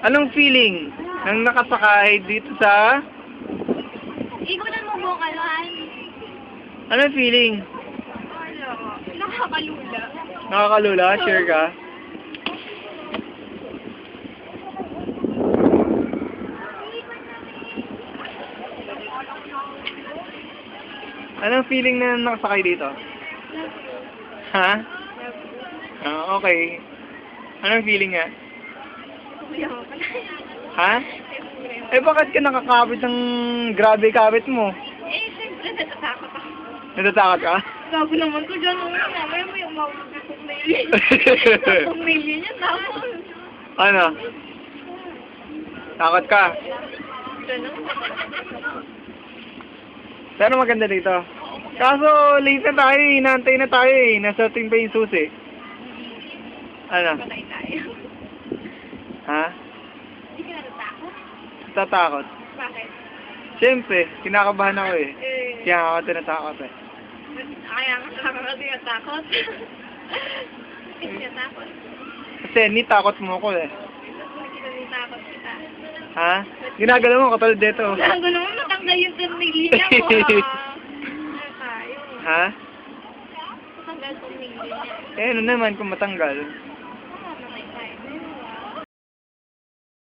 Anong feeling nang nakasakay dito sa... Ikunan mo buong kaluhan. Anong feeling? Wala. Nakakalula. Nakakalula? Sure ka? Anong feeling na nakasakay dito? Ha? Ah, okay. Anong feeling nga? Ha? Eh, bakit ka nakakabit ng grabe kabit mo? Siyempre natatakot ako. Natatakot ka? Gago naman ko dyan. Mamaya mo yung mawag mail. Pag mail niya, tapos. Ano? Takot ka? Ganun. Pero maganda dito. Kaso, late na tayo eh. Inaantay na tayo eh. Nasa ating pa yung susi. Ano? Patay tayo. Ha? Hindi ka natatakot? Tatakot? Bakit? Siyempre, kinakabahan ako eh. Kaya ako tinatakot eh. Kaya nga kasi natakot. Kasi natakot. Kasi nitakot mo ako eh. Natakot kita. Ha? Ginagalaw mo katulad dito. Gago naman matanggal yung tornilyo ko. Ha? Matanggal tornilyo niya. Eh, ano naman kung matanggal?